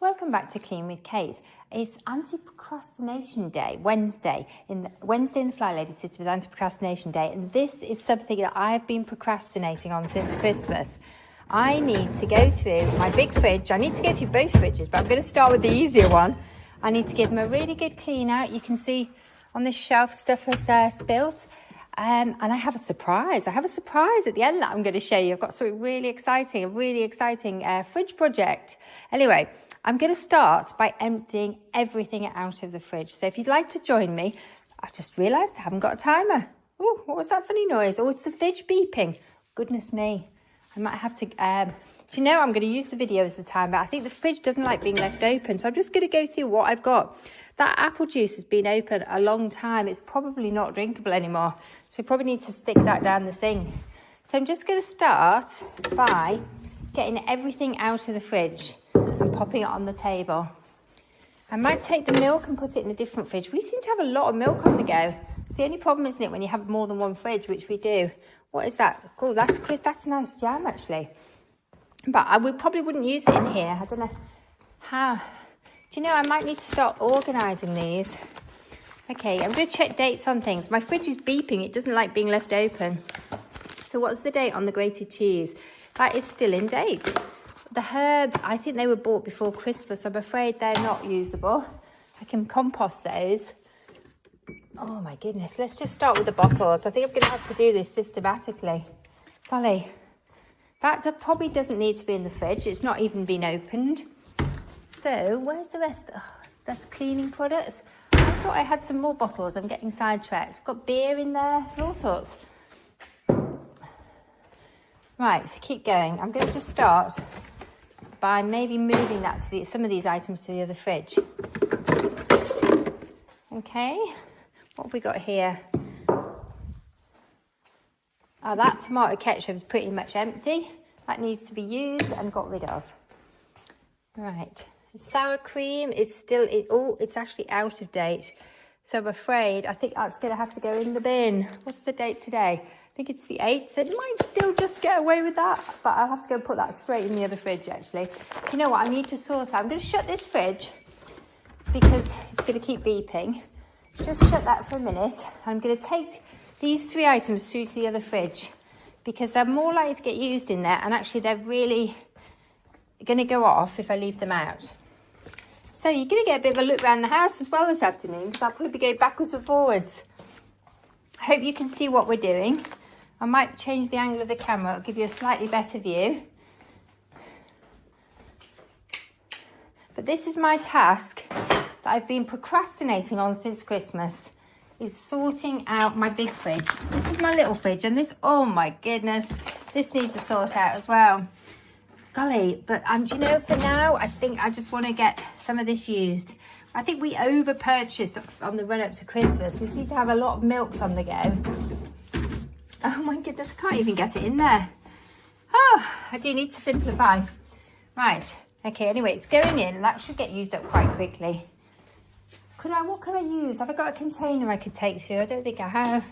Welcome back to Clean with Kate. It's anti-procrastination day, Wednesday in the Flylady System is anti-procrastination day, and this is something that I've been procrastinating on since Christmas. I need to go through my big fridge. I need to go through both fridges, but I'm going to start with the easier one. I need to give them a really good clean out. You can see on this shelf stuff has spilled. And I have a surprise. I have a surprise at the end that I'm going to show you. I've got something really exciting, a really exciting fridge project. Anyway, I'm going to start by emptying everything out of the fridge. So if you'd like to join me, I've just realised I haven't got a timer. Oh, what was that funny noise? Oh, it's the fridge beeping. Goodness me. I might have to... do you know, I'm going to use the video as the timer. I think the fridge doesn't like being left open. So I'm just going to go through what I've got. That apple juice has been open a long time. It's probably not drinkable anymore. So we probably need to stick that down the sink. So I'm just going to start by getting everything out of the fridge and popping it on the table. I might take the milk and put it in a different fridge. We seem to have a lot of milk on the go. It's the only problem, isn't it, when you have more than one fridge, which we do. What is that? Oh, that's nice jam, actually. But we probably wouldn't use it in here. I don't know how. Do you know, I might need to start organising these. Okay, I'm going to check dates on things. My fridge is beeping. It doesn't like being left open. So what's the date on the grated cheese? That is still in date. The herbs, I think they were bought before Christmas. I'm afraid they're not usable. I can compost those. Oh my goodness. Let's just start with the bottles. I think I'm going to have to do this systematically. Golly. That probably doesn't need to be in the fridge. It's not even been opened. So, where's the rest? Oh, that's cleaning products. I thought I had some more bottles. I'm getting sidetracked. I've got beer in there. There's all sorts. Right, keep going. I'm going to just start by maybe moving that to some of these items to the other fridge. Okay, what have we got here? Oh, that tomato ketchup is pretty much empty. That needs to be used and got rid of. Right. Sour cream is still, it's actually out of date. So I'm afraid, I think that's going to have to go in the bin. What's the date today? I think it's the 8th. It might still just get away with that, but I'll have to go and put that straight in the other fridge, actually. You know what? I need to sort out. I'm going to shut this fridge because it's going to keep beeping. Just shut that for a minute. I'm going to take these 3 items through to the other fridge because they're more likely to get used in there, and actually they're really going to go off if I leave them out. So you're going to get a bit of a look around the house as well this afternoon, because I'll probably be going backwards and forwards. I hope you can see what we're doing. I might change the angle of the camera. It'll give you a slightly better view. But this is my task that I've been procrastinating on since Christmas, is sorting out my big fridge. This is my little fridge, and this, oh my goodness, this needs to sort out as well. Golly, but do you know, for now, I think I just want to get some of this used. I think we over-purchased on the run-up to Christmas. We seem to have a lot of milks on the go. Oh my goodness, I can't even get it in there. Oh, I do need to simplify. Right, okay, anyway, it's going in, and that should get used up quite quickly. What could I use? Have I got a container I could take through? I don't think I have.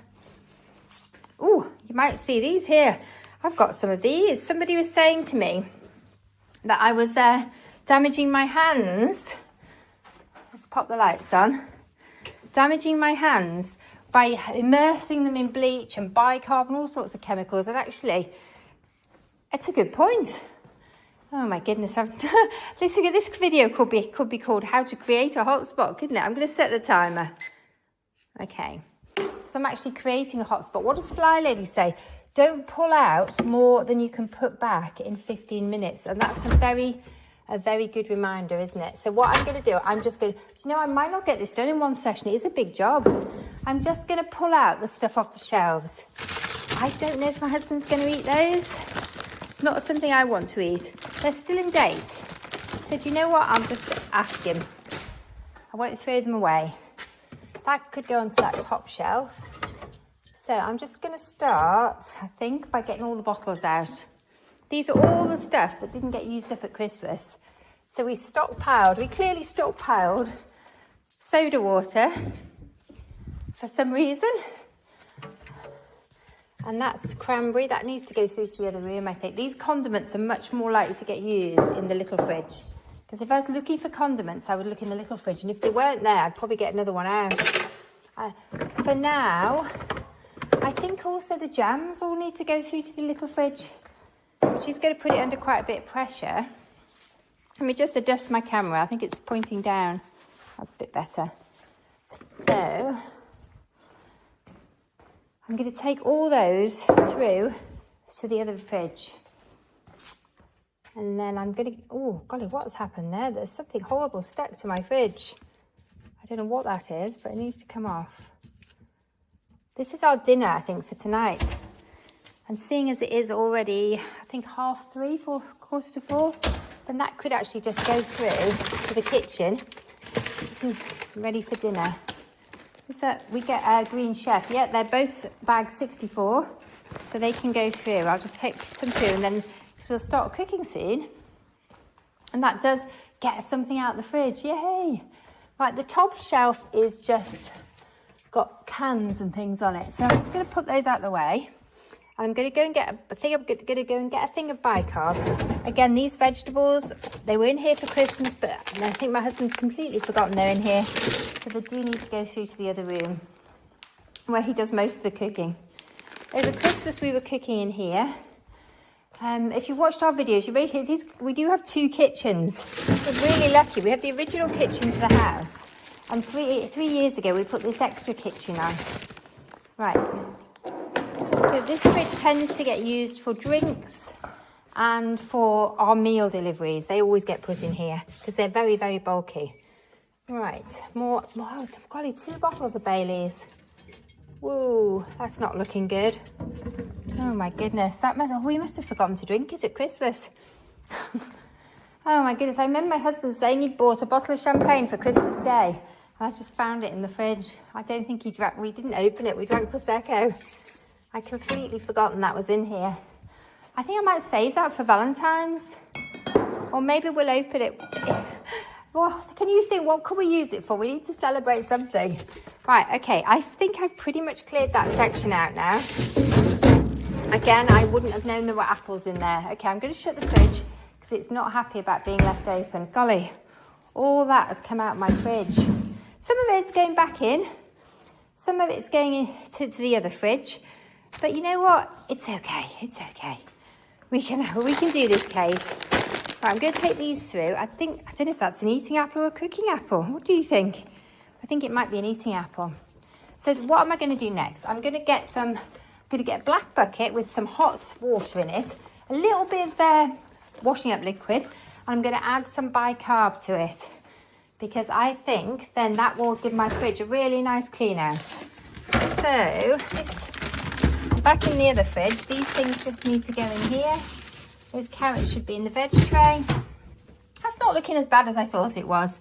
Oh, you might see these here. I've got some of these. Somebody was saying to me that I was damaging my hands. Let's pop the lights on. Damaging my hands by immersing them in bleach and bicarbonate, all sorts of chemicals. And actually, it's a good point. Oh my goodness! This video could be called "How to Create a Hotspot," couldn't it? I'm going to set the timer. Okay, so I'm actually creating a hotspot. What does Flylady say? Don't pull out more than you can put back in 15 minutes. And that's a very good reminder, isn't it? So what I'm going to do, I'm just going to, you know, I might not get this done in one session. It is a big job. I'm just going to pull out the stuff off the shelves. I don't know if my husband's going to eat those. It's not something I want to eat. They're still in date. So do you know what? I'll just ask him. I won't throw them away. That could go onto that top shelf. So I'm just going to start, I think, by getting all the bottles out. These are all the stuff that didn't get used up at Christmas. So we clearly stockpiled soda water for some reason. And that's cranberry. That needs to go through to the other room, I think. These condiments are much more likely to get used in the little fridge Because if I was looking for condiments, I would look in the little fridge. And if they weren't there, I'd probably get another one out. For now, I think also the jams all need to go through to the little fridge. She's going to put it under quite a bit of pressure. Let me just adjust my camera. I think it's pointing down. That's a bit better. So I'm going to take all those through to the other fridge. And then I'm going to... Oh, golly, what's happened there? There's something horrible stuck to my fridge. I don't know what that is, but it needs to come off. This is our dinner, I think, for tonight. And seeing as it is already, I think 3:30, 4:45, then that could actually just go through to the kitchen. It's ready for dinner. Is that we get a green chef? Yeah, they're both bag 64, so they can go through. I'll just take some through, and then because we'll start cooking soon. And that does get something out of the fridge. Yay! Right, the top shelf is just got cans and things on it, so I'm just going to put those out of the way. And I'm going to go and get a thing. I'm going to go and get a thing of bicarb. Again, these vegetables, they were in here for Christmas, but I think my husband's completely forgotten they're in here, so they do need to go through to the other room where he does most of the cooking. Over Christmas, we were cooking in here. If you watched our videos, you may hear we do have 2 kitchens. We're really lucky. We have the original kitchen to the house, and three years ago we put this extra kitchen on. Right. So this fridge tends to get used for drinks and for our meal deliveries. They always get put in here because they're very, very bulky. Right, more, golly, 2 bottles of Baileys. Whoa, that's not looking good. Oh my goodness, we must have forgotten to drink it at Christmas. Oh my goodness, I remember my husband saying he'd bought a bottle of champagne for Christmas Day. And I just found it in the fridge. I don't think he drank, we didn't open it, we drank Prosecco. I completely forgotten that was in here. I think I might save that for Valentine's. Or maybe we'll open it. Well, can you think, what can we use it for? We need to celebrate something. Right, okay, I think I've pretty much cleared that section out now. Again, I wouldn't have known there were apples in there. Okay, I'm going to shut the fridge because it's not happy about being left open. Golly, all that has come out of my fridge. Some of it's going back in. Some of it's going to the other fridge. But you know what? It's okay. It's okay. We can do this, Kate. Right, I'm going to take these through. I don't know if that's an eating apple or a cooking apple. What do you think? I think it might be an eating apple. So what am I going to do next? I'm going to get a black bucket with some hot water in it, a little bit of washing up liquid, and I'm going to add some bicarb to it because I think then that will give my fridge a really nice clean out. So this. Back in the other fridge, these things just need to go in here. Those carrots should be in the veg tray. That's not looking as bad as I thought it was.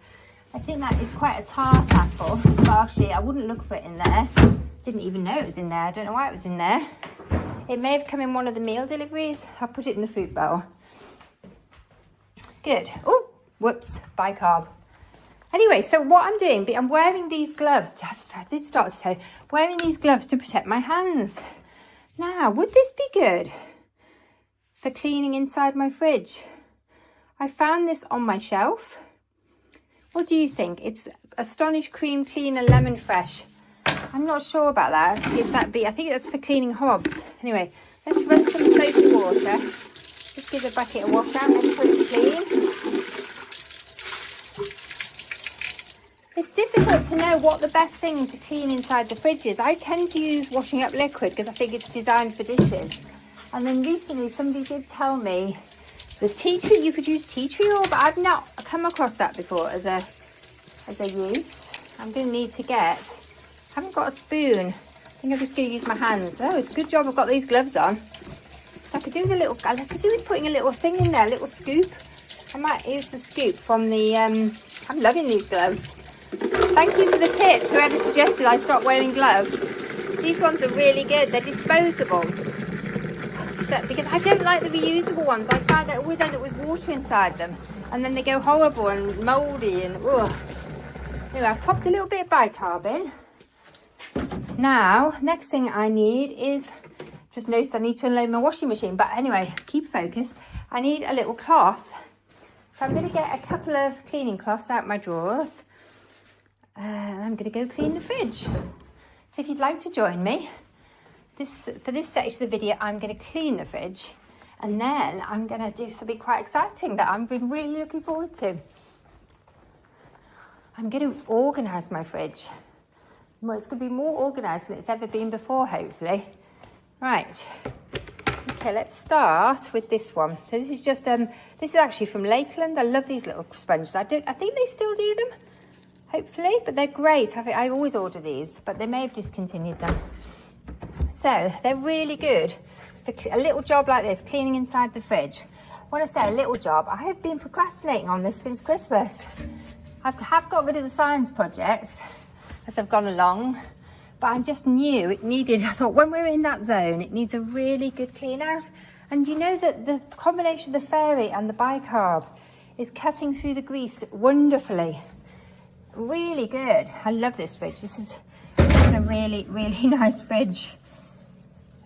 I think that is quite a tart apple, but actually I wouldn't look for it in there. Didn't even know it was in there. I don't know why it was in there. It may have come in one of the meal deliveries. I'll put it in the fruit bowl. Good. Oh, whoops, bicarb. Anyway, so what I'm doing, I'm wearing these gloves. I did start to say, wearing these gloves to protect my hands. Now, would this be good for cleaning inside my fridge? I found this on my shelf. What do you think? It's Astonish Cream Cleaner Lemon Fresh. I'm not sure about that. I think that's for cleaning hobs. Anyway, let's run some soapy water. Just give the bucket a wash out and make sure it's clean. It's difficult to know what the best thing to clean inside the fridge is. I tend to use washing up liquid because I think it's designed for dishes. And then recently somebody did tell me the tea tree, you could use tea tree oil, but I've not come across that before as a use. I'm going to need to I haven't got a spoon. I think I'm just going to use my hands. Oh, it's a good job I've got these gloves on. So I could do with putting a little thing in there, a little scoop. I might use the scoop from the, I'm loving these gloves. Thank you for the tip, whoever suggested I stop wearing gloves. These ones are really good. They're disposable. So, because I don't like the reusable ones. I find I always end up with water inside them. And then they go horrible and mouldy and ugh. Anyway, I've popped a little bit of bicarb in. Now, next thing I need is, just noticed I need to unload my washing machine. But anyway, keep focused. I need a little cloth So I'm going to get a couple of cleaning cloths out my drawers. And I'm going to go clean the fridge. So if you'd like to join me, for this section of the video, I'm going to clean the fridge. And then I'm going to do something quite exciting that I've been really looking forward to. I'm going to organise my fridge. Well, it's going to be more organised than it's ever been before, hopefully. Right. Okay, let's start with this one. So this is just, this is actually from Lakeland. I love these little sponges. I think they still do them, hopefully, but they're great. I always order these, but they may have discontinued them. So they're really good. A little job like this, cleaning inside the fridge. When I say a little job, I have been procrastinating on this since Christmas. I have got rid of the science projects as I've gone along, but I just knew it needed, I thought when we're in that zone, it needs a really good clean out. And you know that the combination of the fairy and the bicarb is cutting through the grease wonderfully. Really good. I love this fridge. This is a really, really nice fridge.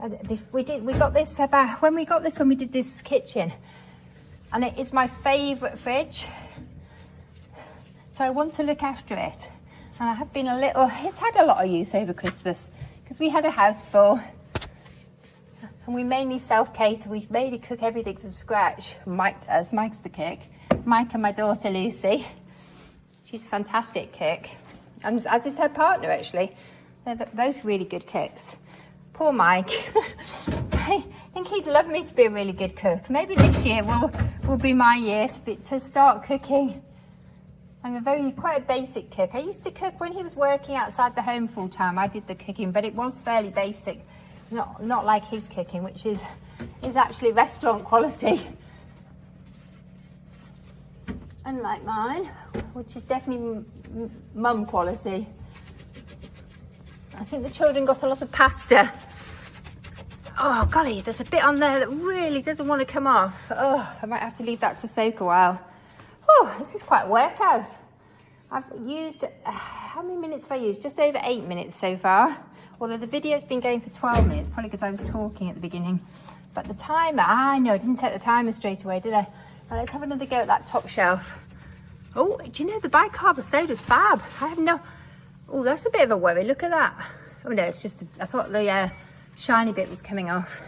We got this when we did this kitchen, and it is my favourite fridge. So I want to look after it. And I have been it's had a lot of use over Christmas because we had a house full and we mainly self-cater. We mainly cook everything from scratch. Mike does. Mike's the cook. Mike and my daughter Lucy. She's a fantastic cook. And as is her partner, actually. They're both really good cooks. Poor Mike. I think he'd love me to be a really good cook. Maybe this year will be my year to start cooking. I'm quite a basic cook. I used to cook when he was working outside the home full time. I did the cooking, but it was fairly basic. Not like his cooking, which is actually restaurant quality. Unlike mine, which is definitely mum quality. I think the children got a lot of pasta. Oh golly, there's a bit on there that really doesn't want to come off. Oh, I might have to leave that to soak a while. Oh, this is quite a workout. I've used, how many minutes have I used? Just over 8 minutes so far. Although the video's been going for 12 minutes, probably because I was talking at the beginning. But the timer, I know, I didn't set the timer straight away, did I? Now let's have another go at that top shelf. Oh, do you know the bicarb soda's fab? I have no, oh, that's a bit of a worry. Look at that. Oh no, it's just, I thought the shiny bit was coming off.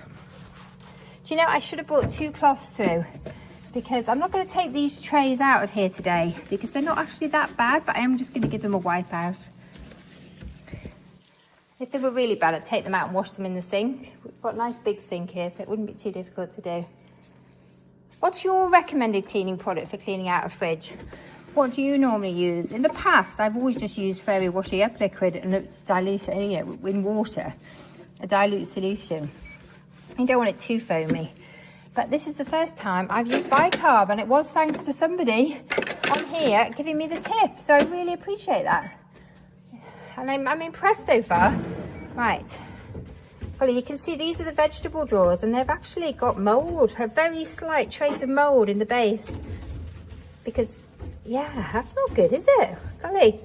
Do you know, I should have brought 2 cloths through, because I'm not going to take these trays out of here today because they're not actually that bad, but I am just going to give them a wipe out. If they were really bad, I'd take them out and wash them in the sink. We've got a nice big sink here, so it wouldn't be too difficult to do. What's your recommended cleaning product for cleaning out a fridge? What do you normally use? In the past, I've always just used fairy washing up liquid and dilute it, in water, a dilute solution. You don't want it too foamy. But this is the first time I've used bicarb, and it was thanks to somebody on here giving me the tip. So I really appreciate that. And I'm impressed so far. Right. Well, you can see these are the vegetable drawers, and they've actually got mould, a very slight trace of mould in the base. Because, yeah, that's not good, is it? Golly.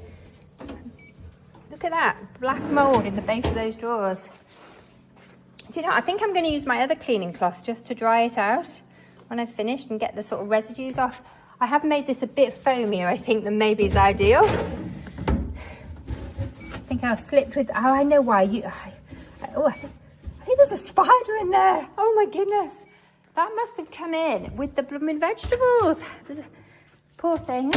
Look at that, black mould in the base of those drawers. Do you know, I think I'm going to use my other cleaning cloth just to dry it out when I've finished and get the sort of residues off. I have made this a bit foamier, I think, than maybe is ideal. I think I'll slip with, oh, I know why. I think there's a spider in there. Oh my goodness. That must have come in with the blooming vegetables. Poor thing.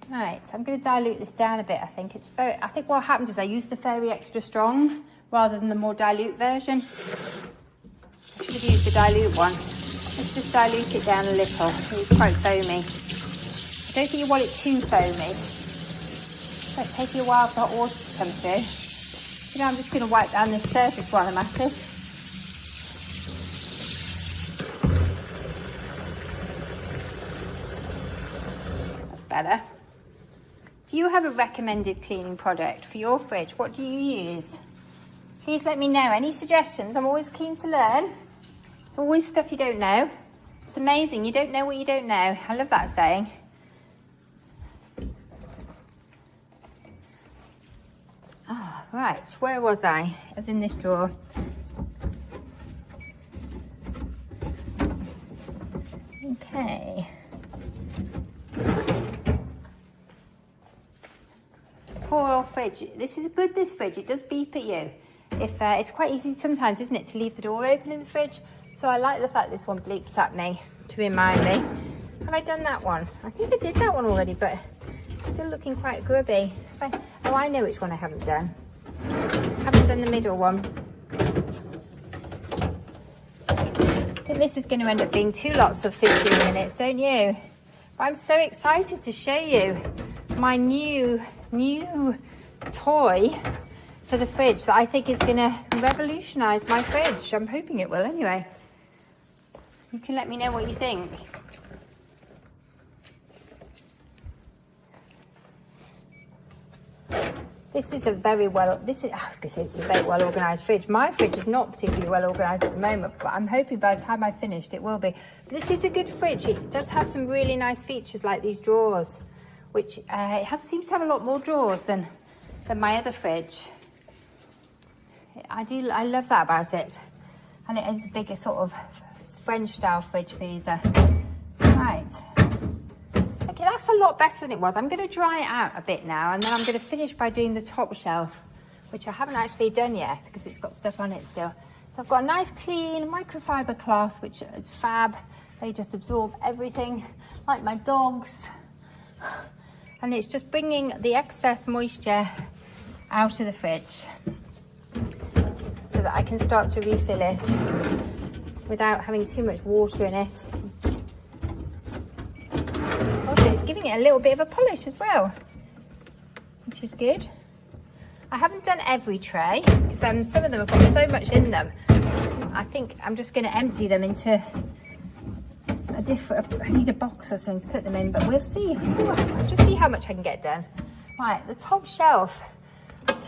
Right, so I'm going to dilute this down a bit, I think. I think what happens is I use the fairy extra strong rather than the more dilute version. I should have used the dilute one. Let's just dilute it down a little. It's quite foamy. I don't think you want it too foamy. It might take you a while for hot water to come through. You know, I'm just going to wipe down this surface while I'm at it. That's better. Do you have a recommended cleaning product for your fridge? What do you use? Please let me know. Any suggestions? I'm always keen to learn. It's always stuff you don't know. It's amazing. You don't know what you don't know. I love that saying. Ah, right. Where was I? I was in this drawer. Okay. poor old fridge. This is good, this fridge. It does beep at you. If it's quite easy sometimes, isn't it, to leave the door open in the fridge? So I like the fact this one bleeps at me to remind me. Have I done that one? I think I did that one already, but it's still looking quite grubby. Oh, I know which one I haven't done. I haven't done the middle one. I think this is going to end up being 2 lots of 15 minutes, don't you? But I'm so excited to show you my new toy for the fridge that I think is going to revolutionise my fridge. I'm hoping it will anyway. You can let me know what you think. This is a very well, I was going to say it's a very well organised fridge. My fridge is not particularly well organised at the moment, but I'm hoping by the time I've finished it will be. But this is a good fridge. It does have some really nice features like these drawers, which seems to have a lot more drawers than my other fridge. I love that about it. And it is a bigger sort of French style fridge freezer. Right. Okay, that's a lot better than it was. I'm going to dry it out a bit now, and then I'm going to finish by doing the top shelf, which I haven't actually done yet because it's got stuff on it still. So I've got a nice clean microfiber cloth, which is fab. They just absorb everything, like my dogs. And it's just bringing the excess moisture out of the fridge so that I can start to refill it without having too much water in it. Also, it's giving it a little bit of a polish as well, which is good. I haven't done every tray because some of them have got so much in them. I think I'm just going to empty them into a different, I need a box or something to put them in, but we'll see. Just see how much I can get done. Right, the top shelf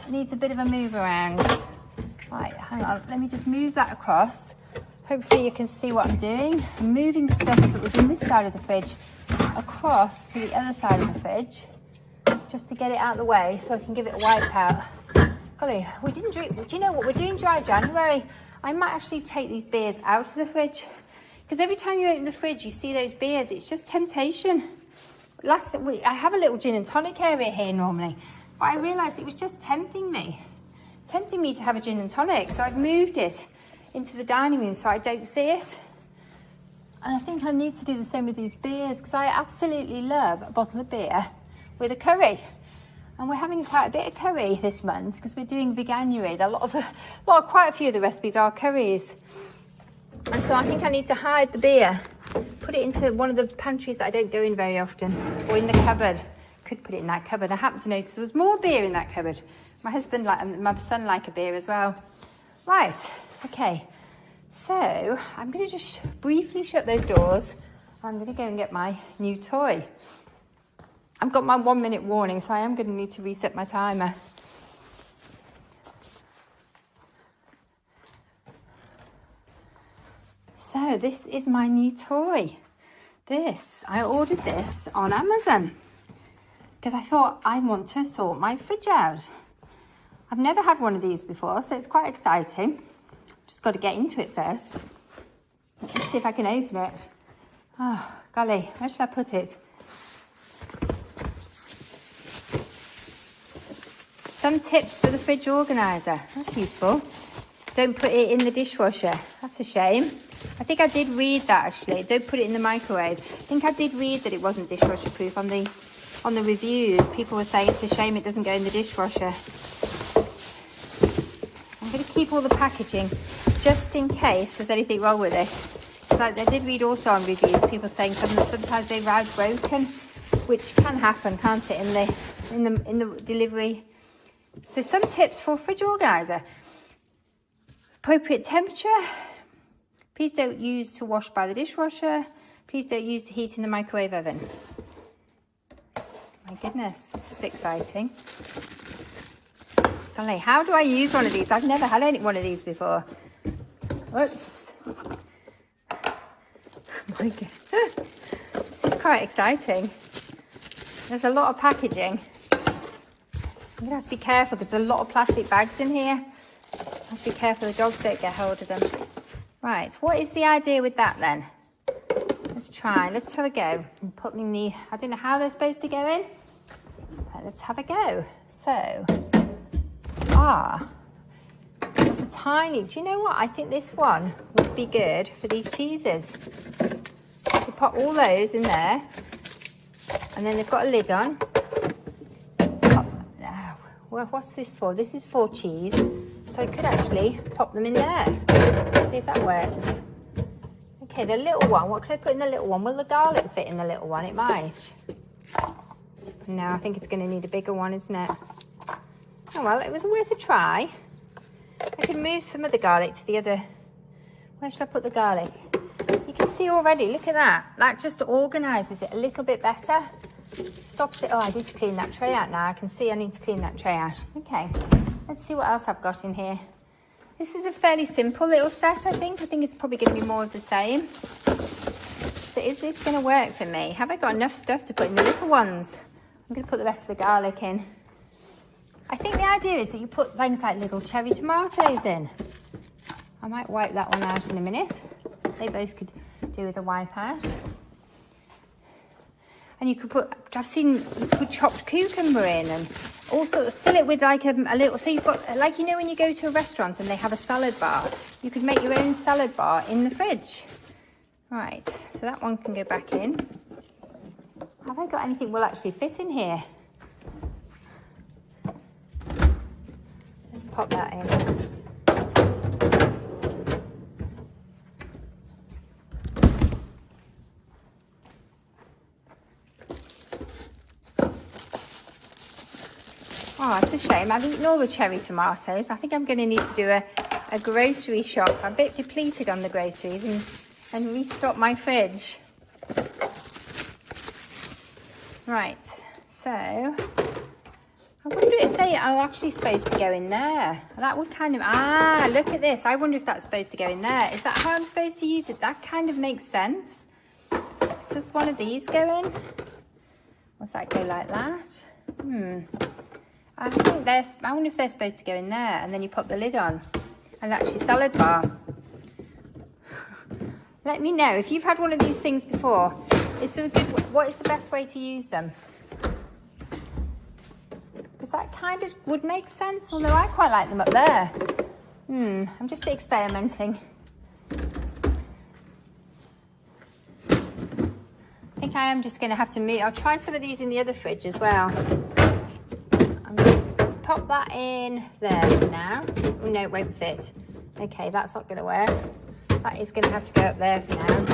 needs a bit of a move around. Right, hang on, let me just move that across. Hopefully you can see what I'm doing. I'm moving the stuff that was in this side of the fridge across to the other side of the fridge, just to get it out of the way so I can give it a wipe out. Golly, we didn't drink, do you know what, we're doing dry January. I might actually take these beers out of the fridge, because every time you open the fridge you see those beers, it's just temptation. Last week I have a little gin and tonic area here normally, but I realised it was just tempting me to have a gin and tonic, so I've moved it into the dining room so I don't see it. And I think I need to do the same with these beers, because I absolutely love a bottle of beer with a curry. And we're having quite a bit of curry this month because we're doing Veganuary. Quite a few of the recipes are curries. And so I think I need to hide the beer, put it into one of the pantries that I don't go in very often, or in the cupboard. Could put it in that cupboard. I happened to notice there was more beer in that cupboard. My husband and my son like a beer as well. Right, okay. So I'm going to just briefly shut those doors. I'm going to go and get my new toy. I've got my 1 minute warning, so I am going to need to reset my timer. So this is my new toy. I ordered this on Amazon because I thought I want to sort my fridge out. I've never had one of these before, so it's quite exciting. Just got to get into it first. Let's see if I can open it. Oh, golly, where should I put it? Some tips for the fridge organiser. That's useful. Don't put it in the dishwasher. That's a shame. I think I did read that actually. Don't put it in the microwave. I think I did read that it wasn't dishwasher proof on the reviews. People were saying it's a shame it doesn't go in the dishwasher. I'm going to keep all the packaging just in case there's anything wrong with it. So I did read also on reviews people saying sometimes they arrive broken, which can happen, can't it, in the delivery. So some tips for fridge organiser. Appropriate temperature. Please don't use to wash by the dishwasher. Please don't use to heat in the microwave oven. My goodness, this is exciting. Golly, how do I use one of these? I've never had one of these before. Whoops. My God. This is quite exciting. There's a lot of packaging. I'm going to have to be careful because there's a lot of plastic bags in here. I have to be careful the dogs don't get hold of them. Right, what is the idea with that then? Let's have a go. And put them in I don't know how they're supposed to go in. Let's have a go. So, that's a tiny, do you know what? I think this one would be good for these cheeses. You pop all those in there, and then they've got a lid on. Well, what's this for? This is for cheese, so I could actually pop them in there. See if that works. Okay, the little one, what could I put in the little one? Will the garlic fit in the little one? It might. No, I think it's going to need a bigger one, isn't it? Oh well, it was worth a try. I could move some of the garlic to the other. Where should I put the garlic? You can see already, look at that. That just organises it a little bit better. Stops it. Oh, I need to clean that tray out now. I can see I need to clean that tray out. Okay, let's see what else I've got in here. This is a fairly simple little set, I think. I think it's probably going to be more of the same. So is this going to work for me? Have I got enough stuff to put in the little ones? I'm going to put the rest of the garlic in. I think the idea is that you put things like little cherry tomatoes in. I might wipe that one out in a minute. They both could do with a wipe out. And you could put, I've seen, you put chopped cucumber in and also fill it with like a little, so you've got, like, you know when you go to a restaurant and they have a salad bar, you could make your own salad bar in the fridge. Right, so that one can go back in. Have I got anything will actually fit in here? Let's pop that in. Oh, it's a shame. I've eaten all the cherry tomatoes. I think I'm going to need to do a grocery shop. I'm a bit depleted on the groceries and restock my fridge. Right, so I wonder if they are actually supposed to go in there. That would kind of, look at this. I wonder if that's supposed to go in there. Is that how I'm supposed to use it? That kind of makes sense. Does one of these go in? Or does that go like that? I wonder if they're supposed to go in there, and then you pop the lid on, and that's your salad bar. Let me know if you've had one of these things before. What is the best way to use them? Because that kind of would make sense, although I quite like them up there. I'm just experimenting. I think I am just going to have to move. I'll try some of these in the other fridge as well. Pop that in there for now. Oh, no, it won't fit. Okay, that's not going to work. That is going to have to go up there for now.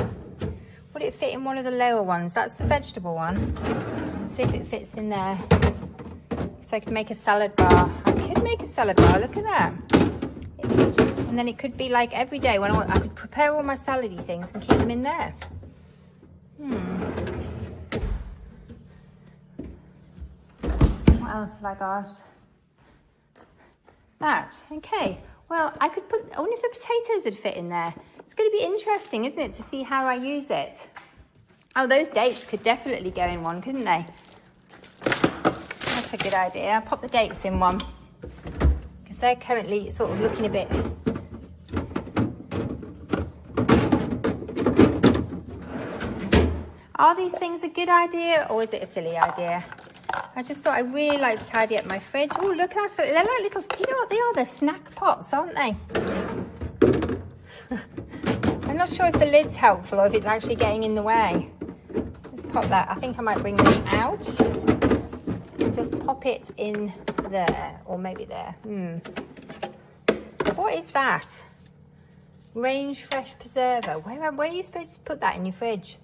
Would it fit in one of the lower ones? That's the vegetable one. Let's see if it fits in there. So I could make a salad bar. I could make a salad bar, look at that. And then it could be like every day when I could prepare all my salady things and keep them in there. What else have I got? That, okay. Well, I wonder if the potatoes would fit in there. It's going to be interesting, isn't it, to see how I use it. Oh, those dates could definitely go in one, couldn't they? That's a good idea. I'll pop the dates in one, because they're currently sort of looking a bit... Are these things a good idea, or is it a silly idea? I just thought I'd really like to tidy up my fridge. Oh, look, they're like little, do you know what they are? They're snack pots, aren't they? I'm not sure if the lid's helpful or if it's actually getting in the way. Let's pop that. I think I might bring this out. Just pop it in there, or maybe there. What is that? Range fresh preserver. Where are you supposed to put that in your fridge?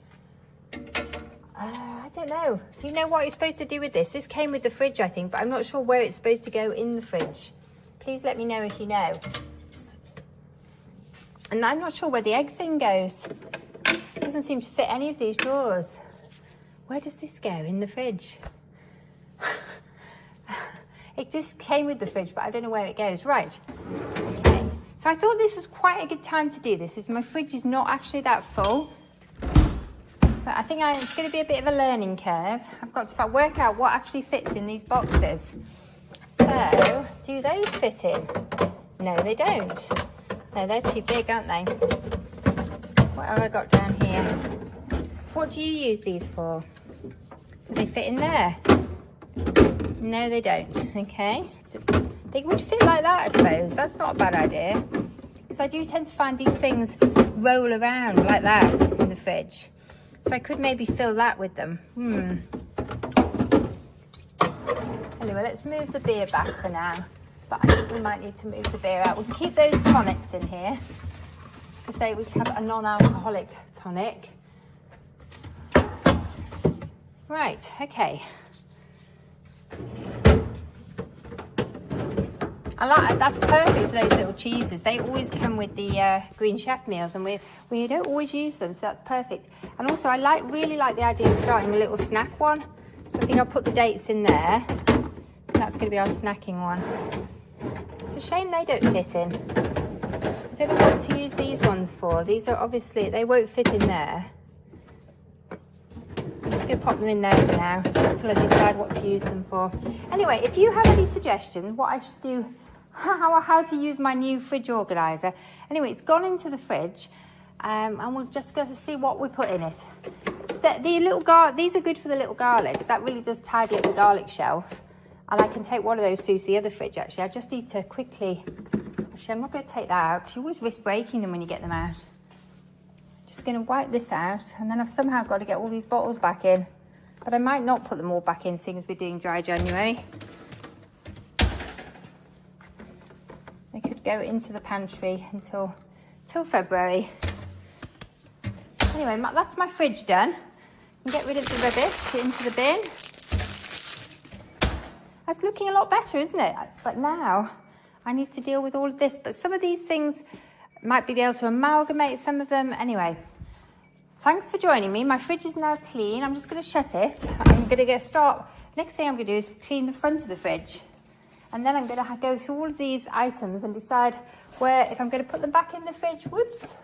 I don't know. If you know what you're supposed to do with this. This came with the fridge, I think, but I'm not sure where it's supposed to go in the fridge. Please let me know if you know. And I'm not sure where the egg thing goes. It doesn't seem to fit any of these drawers. Where does this go in the fridge? It just came with the fridge, but I don't know where it goes. Right. Okay. So I thought this was quite a good time to do this. My fridge is not actually that full. But I think it's going to be a bit of a learning curve. I've got to work out what actually fits in these boxes. So, do those fit in? No, they don't. No, they're too big, aren't they? What have I got down here? What do you use these for? Do they fit in there? No, they don't. Okay. They would fit like that, I suppose. That's not a bad idea. Because I do tend to find these things roll around like that in the fridge. So I could maybe fill that with them. Anyway, let's move the beer back for now. But I think we might need to move the beer out. We can keep those tonics in here. Because we have a non-alcoholic tonic. Right, okay. That's perfect for those little cheeses. They always come with the Green Chef meals, and we don't always use them, so that's perfect. And also, I really like the idea of starting a little snack one. So I think I'll put the dates in there. That's going to be our snacking one. It's a shame they don't fit in. I don't know what to use these ones for. These are obviously, they won't fit in there. I'm just going to pop them in there for now until I decide what to use them for. Anyway, if you have any suggestions what I should do, how to use my new fridge organiser. Anyway, it's gone into the fridge, and we're just going to see what we put in it. These are good for the little garlics. That really does tidy up the garlic shelf. And I can take one of those through to the other fridge, actually. I just need to quickly... Actually, I'm not going to take that out, because you always risk breaking them when you get them out. Just going to wipe this out, and then I've somehow got to get all these bottles back in. But I might not put them all back in, seeing as we're doing dry January. They could go into the pantry until February. Anyway, that's my fridge done. And get rid of the rubbish into the bin. That's looking a lot better, isn't it? But now I need to deal with all of this. But some of these things might be able to amalgamate some of them. Anyway, thanks for joining me. My fridge is now clean. I'm just going to shut it. I'm going to start. Next thing I'm going to do is clean the front of the fridge. And then I'm going to go through all of these items and decide if I'm going to put them back in the fridge, whoops,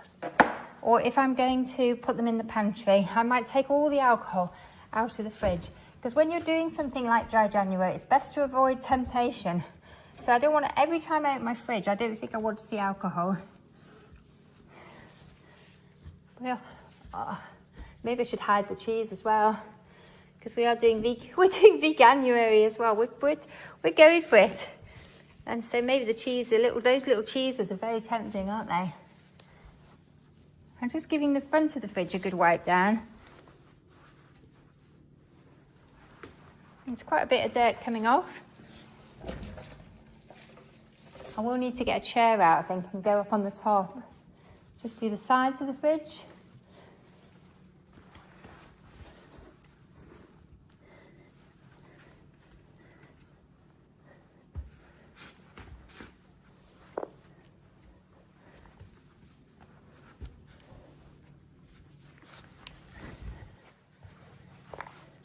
or if I'm going to put them in the pantry. I might take all the alcohol out of the fridge, because when you're doing something like dry January, it's best to avoid temptation. So I don't want to, every time I open my fridge, I don't think I want to see alcohol. Well, maybe I should hide the cheese as well, because we're doing Veganuary as well. We're going for it. And so maybe the cheese, those little cheeses are very tempting, aren't they? I'm just giving the front of the fridge a good wipe down. There's quite a bit of dirt coming off. I will need to get a chair out, I think, and go up on the top. Just do the sides of the fridge.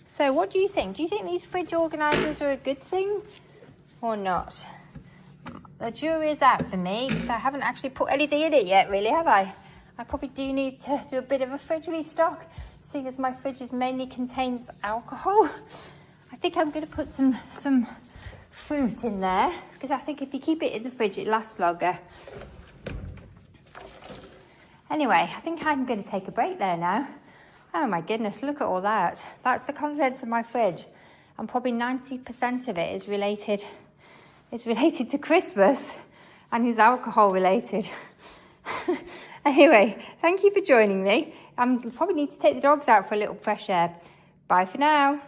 So what do you think? Do you think these fridge organisers are a good thing or not? The jury is out for me, because I haven't actually put anything in it yet, really, have I? I probably do need to do a bit of a fridge restock, seeing as my fridge mainly contains alcohol. I think I'm going to put some fruit in there, because I think if you keep it in the fridge, it lasts longer. Anyway, I think I'm going to take a break there now. Oh my goodness, look at all that. That's the contents of my fridge. And probably 90% of it is related to Christmas and is alcohol related. Anyway, thank you for joining me. I probably need to take the dogs out for a little fresh air. Bye for now.